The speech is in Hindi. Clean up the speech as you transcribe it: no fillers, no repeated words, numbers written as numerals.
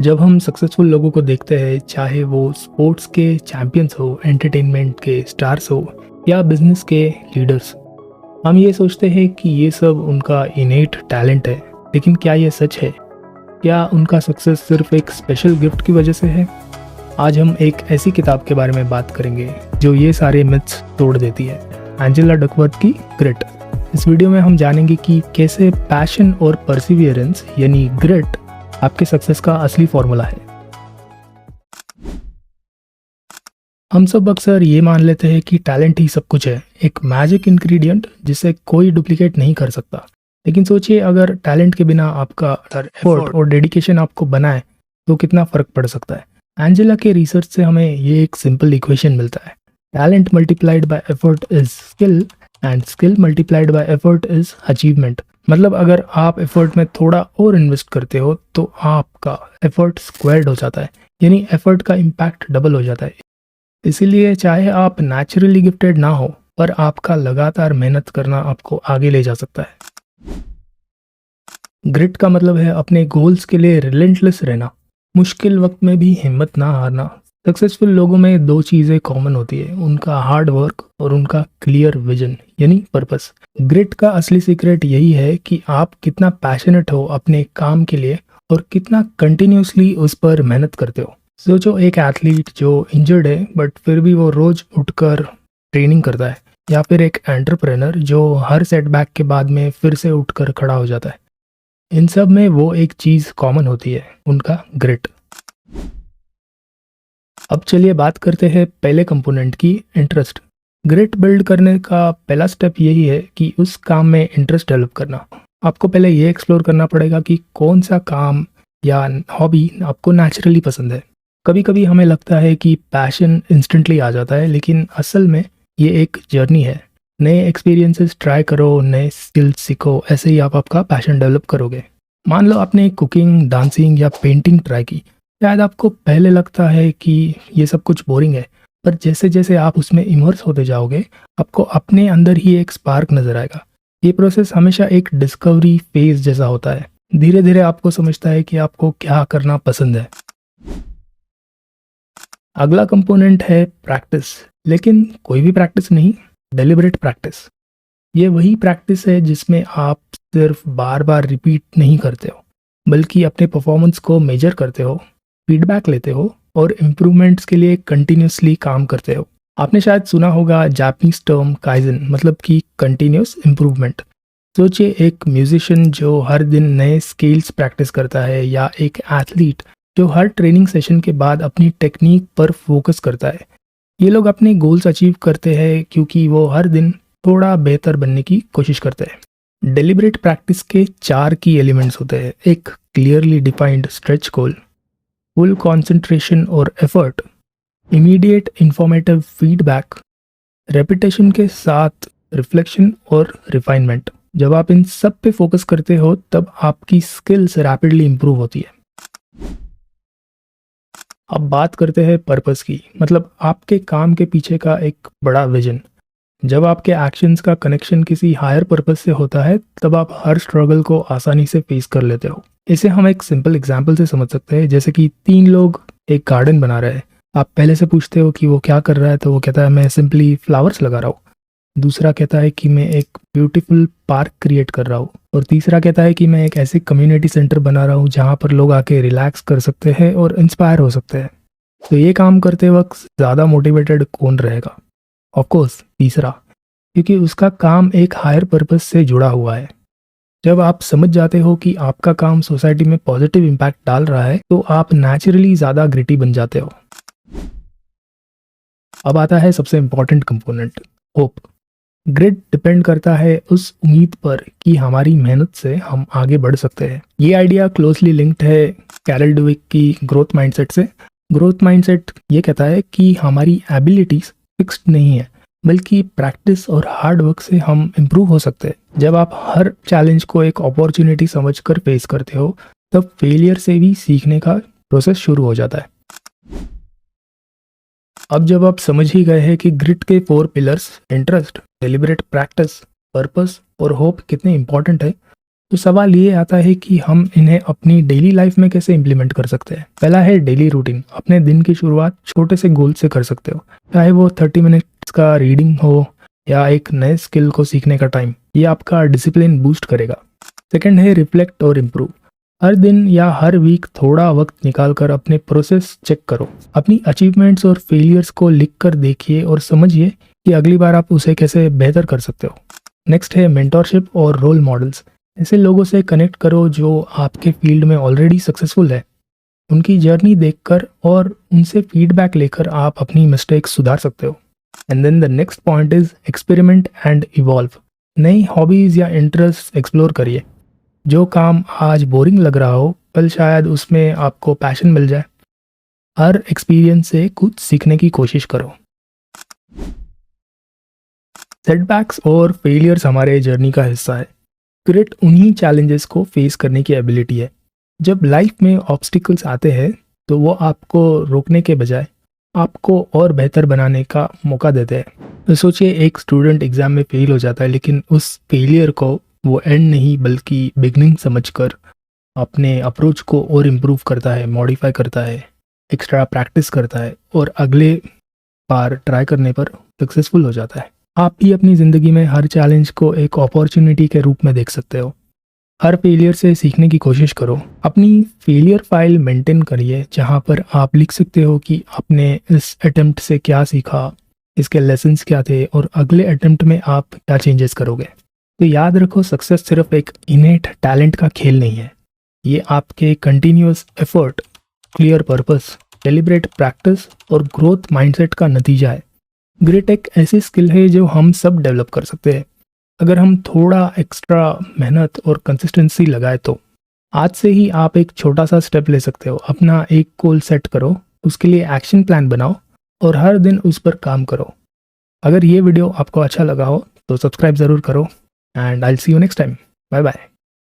जब हम सक्सेसफुल लोगों को देखते हैं, चाहे वो स्पोर्ट्स के चैंपियंस हो, एंटरटेनमेंट के स्टार्स हो या बिजनेस के लीडर्स, हम ये सोचते हैं कि ये सब उनका इनेट टैलेंट है। लेकिन क्या ये सच है? क्या उनका सक्सेस सिर्फ एक स्पेशल गिफ्ट की वजह से है? आज हम एक ऐसी किताब के बारे में बात करेंगे जो ये सारे मिथ्स तोड़ देती है, एंजेला डकवर्थ की ग्रिट। इस वीडियो में हम जानेंगे कि कैसे पैशन और परसिवियरेंस यानी ग्रिट आपके सक्सेस का असली फॉर्मूला है। हम सब अक्सर ये मान लेते हैं कि टैलेंट ही सब कुछ है, एक मैजिक इंग्रेडिएंट जिसे कोई डुप्लीकेट नहीं कर सकता। लेकिन सोचिए, अगर टैलेंट के बिना आपका एफर्ट और डेडिकेशन आपको बनाए तो कितना फर्क पड़ सकता है। एंजेला के रिसर्च से हमें ये एक सिंपल इक्वेशन मिलता है, talent multiplied by effort is skill and skill multiplied by effort is achievement. मतलब अगर आप एफर्ट में थोड़ा और इन्वेस्ट करते हो तो आपका एफर्ट स्क्वायर्ड हो जाता है, यानी एफर्ट का इम्पैक्ट डबल हो जाता है। इसीलिए चाहे आप नेचुरली गिफ्टेड ना हो, पर आपका लगातार मेहनत करना आपको आगे ले जा सकता है। ग्रिट का मतलब है अपने गोल्स के लिए रिलेंटलेस रहना, मुश्किल वक्त में भी हिम्मत ना हारना। सक्सेसफुल लोगों में दो चीज़ें कॉमन होती है, उनका हार्ड वर्क और उनका क्लियर विजन यानी पर्पस। ग्रिट का असली सीक्रेट यही है कि आप कितना पैशनेट हो अपने काम के लिए और कितना कंटिन्यूसली उस पर मेहनत करते हो। सोचो, एक एथलीट जो इंजर्ड है बट फिर भी वो रोज उठकर ट्रेनिंग करता है, या फिर एक एंटरप्रेनर जो हर सेटबैक के बाद में फिर से उठकर खड़ा हो जाता है। इन सब में वो एक चीज़ कॉमन होती है, उनका ग्रिट। अब चलिए बात करते हैं पहले कंपोनेंट की, इंटरेस्ट। ग्रिट बिल्ड करने का पहला स्टेप यही है कि उस काम में इंटरेस्ट डेवलप करना। आपको पहले ये एक्सप्लोर करना पड़ेगा कि कौन सा काम या हॉबी आपको नेचुरली पसंद है। कभी कभी हमें लगता है कि पैशन इंस्टेंटली आ जाता है, लेकिन असल में ये एक जर्नी है। नए एक्सपीरियंसेस ट्राई करो, नए स्किल्स सीखो, ऐसे ही आप आपका पैशन डेवलप करोगे। मान लो आपने कुकिंग, डांसिंग या पेंटिंग ट्राई की। शायद आपको पहले लगता है कि ये सब कुछ बोरिंग है, पर जैसे जैसे आप उसमें इमर्स होते जाओगे, आपको अपने अंदर ही एक स्पार्क नजर आएगा। ये प्रोसेस हमेशा एक डिस्कवरी फेज जैसा होता है। धीरे धीरे आपको समझता है कि आपको क्या करना पसंद है। अगला कंपोनेंट है प्रैक्टिस, लेकिन कोई भी प्रैक्टिस नहीं, डेलिबरेट प्रैक्टिस। ये वही प्रैक्टिस है जिसमें आप सिर्फ बार बार रिपीट नहीं करते हो, बल्कि अपने परफॉर्मेंस को मेजर करते हो, फीडबैक लेते हो और इम्प्रूवमेंट्स के लिए कंटिन्यूसली काम करते हो। आपने शायद सुना होगा जापानीज टर्म काइजन, मतलब कि कंटिन्यूस इम्प्रूवमेंट। सोचिए, एक म्यूजिशियन जो हर दिन नए स्किल्स प्रैक्टिस करता है, या एक एथलीट जो हर ट्रेनिंग सेशन के बाद अपनी टेक्निक पर फोकस करता है। ये लोग अपने गोल्स अचीव करते हैं क्योंकि वो हर दिन थोड़ा बेहतर बनने की कोशिश करते हैं। डेलिबरेट प्रैक्टिस के 4 की एलिमेंट्स होते हैं। एक, क्लियरली डिफाइंड स्ट्रेच गोल, फुल कंसंट्रेशन और effort, immediate informative feedback, repetition के साथ रिफ्लेक्शन और रिफाइनमेंट। जब आप इन सब पे फोकस करते हो तब आपकी स्किल्स रैपिडली इंप्रूव होती है। अब बात करते हैं पर्पस की, मतलब आपके काम के पीछे का एक बड़ा विजन। जब आपके एक्शंस का कनेक्शन किसी हायर पर्पस से होता है, तब आप हर स्ट्रगल को आसानी से फेस कर लेते हो। इसे हम एक सिंपल एग्जांपल से समझ सकते हैं, जैसे कि 3 लोग एक गार्डन बना रहे हैं। आप पहले से पूछते हो कि वो क्या कर रहा है, तो वो कहता है मैं सिंपली फ्लावर्स लगा रहा हूँ। दूसरा कहता है कि मैं एक ब्यूटीफुल पार्क क्रिएट कर रहा हूँ। और तीसरा कहता है कि मैं एक ऐसे कम्युनिटी सेंटर बना रहा हूँ जहाँ पर लोग आके रिलैक्स कर सकते हैं और इंस्पायर हो सकते हैं। तो ये काम करते वक्त ज़्यादा मोटिवेटेड कौन रहेगा? ऑफकोर्स तीसरा, क्योंकि उसका काम एक हायर पर्पस से जुड़ा हुआ है। जब आप समझ जाते हो कि आपका काम सोसाइटी में पॉजिटिव इम्पैक्ट डाल रहा है, तो आप नेचुरली ज़्यादा ग्रिटी बन जाते हो। अब आता है सबसे important component, hope. Grit depend करता है उस उम्मीद पर कि हमारी मेहनत से हम आगे बढ़ सकते हैं। ये आइडिया क्लोजली लिंक्ड है कैरल डुइक की ग्रोथ माइंडसेट से। ग्रोथ माइंडसेट ये कहता है कि हमारी एबिलिटीज फिक्स्ड नहीं है, बल्कि प्रैक्टिस और हार्ड वर्क से हम इम्प्रूव हो सकते हैं। जब आप हर चैलेंज को एक अपॉर्चुनिटी समझकर फेस करते हो, तब फेलियर से भी सीखने का प्रोसेस शुरू हो जाता है। अब जब आप समझ ही गए हैं कि ग्रिट के 4 pillars, interest, deliberate practice, purpose और होप कितने इंपॉर्टेंट है, तो सवाल ये आता है कि हम इन्हें अपनी डेली लाइफ में कैसे इम्प्लीमेंट कर सकते हैं। पहला है डेली रूटीन। अपने दिन की शुरुआत छोटे से गोल से कर सकते हो, चाहे वो 30 मिनट्स का रीडिंग हो या एक नए स्किल को सीखने का टाइम। ये आपका डिसिप्लिन बूस्ट करेगा। सेकंड है रिफ्लेक्ट और इम्प्रूव। हर दिन या हर वीक थोड़ा वक्त निकाल कर अपने प्रोसेस चेक करो। अपनी अचीवमेंट्स और फेलियर्स को लिख कर देखिए और समझिए कि अगली बार आप उसे कैसे बेहतर कर सकते हो। नेक्स्ट है मेंटरशिप और रोल मॉडल्स। ऐसे लोगों से कनेक्ट करो जो आपके फील्ड में ऑलरेडी सक्सेसफुल है। उनकी जर्नी देखकर और उनसे फीडबैक लेकर आप अपनी मिस्टेक्स सुधार सकते हो। And then the next point is experiment and evolve. नई हॉबीज या इंटरेस्ट एक्सप्लोर करिए। जो काम आज बोरिंग लग रहा हो, कल शायद उसमें आपको पैशन मिल जाए। हर एक्सपीरियंस से कुछ सीखने की कोशिश करो। सेटबैक्स और फेलियर्स हमारे जर्नी का हिस्सा है। ग्रेट उन्हीं चैलेंजेस को फेस करने की एबिलिटी है। जब लाइफ में ऑब्स्टिकल्स आते हैं तो वो आपको रोकने के बजाय आपको और बेहतर बनाने का मौका देते हैं। तो सोचिए, एक स्टूडेंट एग्जाम में फेल हो जाता है, लेकिन उस फेलियर को वो एंड नहीं बल्कि बिगनिंग समझकर अपने अप्रोच को और इम्प्रूव करता है, मॉडिफाई करता है, एक्स्ट्रा प्रैक्टिस करता है और अगले बार ट्राई करने पर सक्सेसफुल हो जाता है। आप भी अपनी ज़िंदगी में हर चैलेंज को एक अपॉर्चुनिटी के रूप में देख सकते हो। हर फेलियर से सीखने की कोशिश करो। अपनी फेलियर फाइल मेंटेन करिए, जहां पर आप लिख सकते हो कि आपने इस अटेम्प्ट से क्या सीखा, इसके लेसन्स क्या थे और अगले अटेम्प्ट में आप क्या चेंजेस करोगे। तो याद रखो, सक्सेस सिर्फ एक इनेट टैलेंट का खेल नहीं है। ये आपके continuous effort, clear purpose, deliberate practice और ग्रोथ माइंडसेट का नतीजा है। ग्रेट एक ऐसी स्किल है जो हम सब डेवलप कर सकते हैं, अगर हम थोड़ा एक्स्ट्रा मेहनत और कंसिस्टेंसी लगाए तो। आज से ही आप एक छोटा सा स्टेप ले सकते हो। अपना एक गोल सेट करो, उसके लिए एक्शन प्लान बनाओ और हर दिन उस पर काम करो। अगर ये वीडियो आपको अच्छा लगा हो तो सब्सक्राइब ज़रूर करो and I will see you next time. Bye bye.